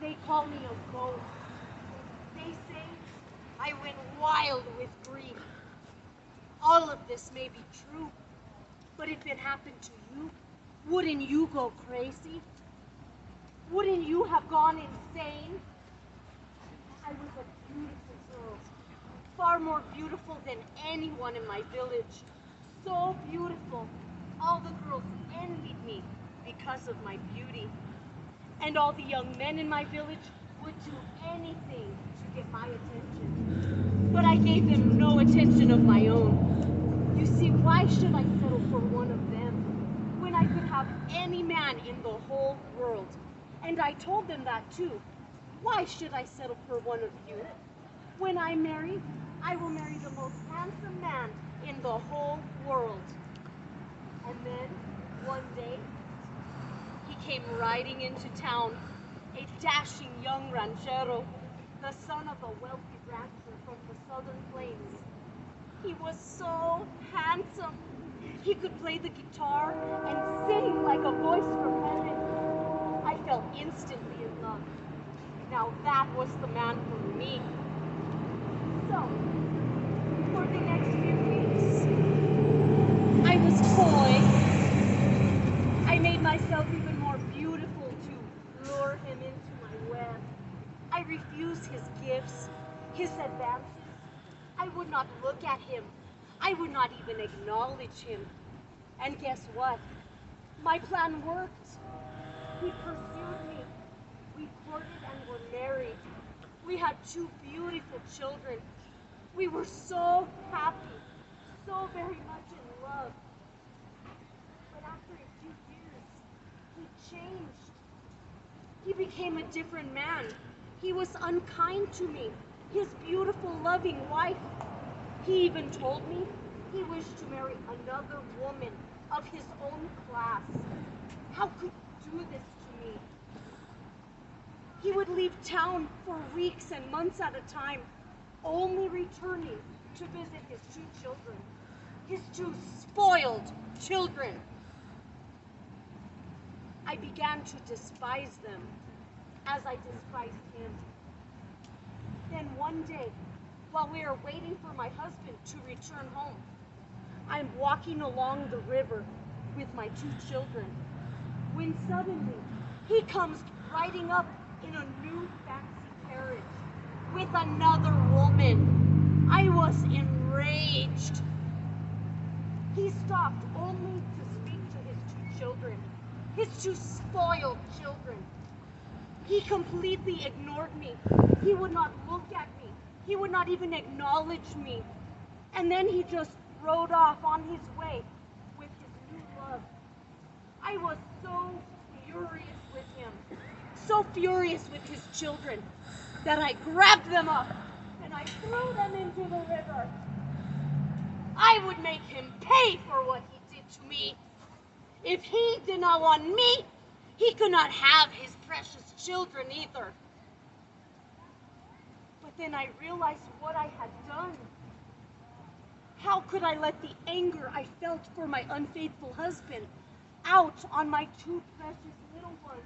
They call me a ghost. They say I went wild with grief. All of this may be true, but if it happened to you, wouldn't you go crazy? Wouldn't you have gone insane? I was a beautiful girl, far more beautiful than anyone in my village. So beautiful, all the girls envied me because of my beauty. And all the young men in my village would do anything to get my attention. But I gave them no attention of my own. You see, why should I settle for one of them when I could have any man in the whole world? And I told them that too. Why should I settle for one of you? When I marry, I will marry the most handsome man in the whole world. And then, one day, he came riding into town, a dashing young ranchero, the son of a wealthy rancher from the southern plains. He was so handsome. He could play the guitar and sing like a voice from heaven. I fell instantly in love. Now that was the man for me. So, for the next few weeks, I was coy. I made myself even more beautiful to lure him into my web. I refused his gifts, his advances. I would not look at him. I would not even acknowledge him. And guess what? My plan worked. He pursued me. We courted and were married. We had 2 beautiful children. We were so happy, so very much in love. But after a few years, he changed. He became a different man. He was unkind to me, his beautiful, loving wife. He even told me he wished to marry another woman of his own class. How could he do this to me? He would leave town for weeks and months at a time, only returning to visit his 2 children, his 2 spoiled children. I began to despise them as I despised him. Then one day, while we are waiting for my husband to return home, I'm walking along the river with my 2 children, when suddenly he comes riding up in a new fancy carriage with another woman. I was enraged. He stopped only to speak to his 2 children, his 2 spoiled children. He completely ignored me. He would not look at me. He would not even acknowledge me. And then he just rode off on his way with his new love. I was so furious with him, so furious with his children, that I grabbed them up and I threw them into the river. I would make him pay for what he did to me. If he did not want me, he could not have his precious children either. But then I realized what I had done. How could I let the anger I felt for my unfaithful husband out on my 2 precious little ones?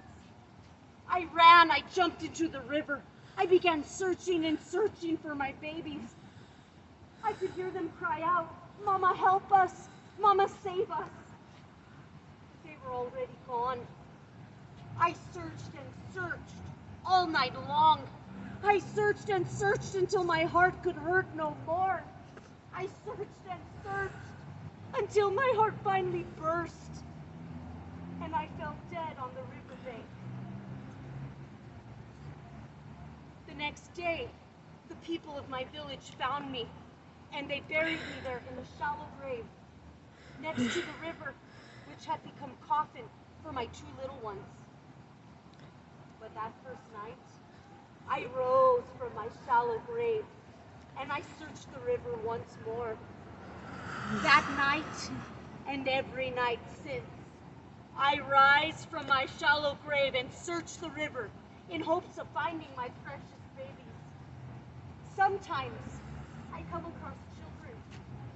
I ran, I jumped into the river. I began searching and searching for my babies. I could hear them cry out, "Mama, help us! Mama, save us!" They were already gone. I searched and searched all night long. I searched and searched until my heart could hurt no more. I searched and searched until my heart finally burst and I fell dead on the riverbank. The next day, the people of my village found me, and they buried me there in a shallow grave next to the river, which had become coffin for my 2 little ones. But that first night, I rose from my shallow grave, and I searched the river once more. That night, and every night since, I rise from my shallow grave and search the river in hopes of finding my precious babies. Sometimes I come across children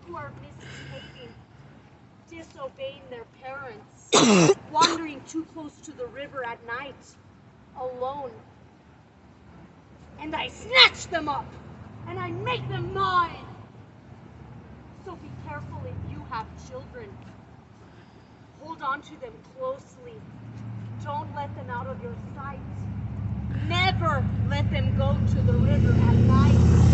who are misbehaving, disobeying their parents, wandering too close to the river at night. alone. And I snatch them up, and I make them mine. So be careful if you have children. Hold on to them closely. Don't let them out of your sight. Never let them go to the river at night.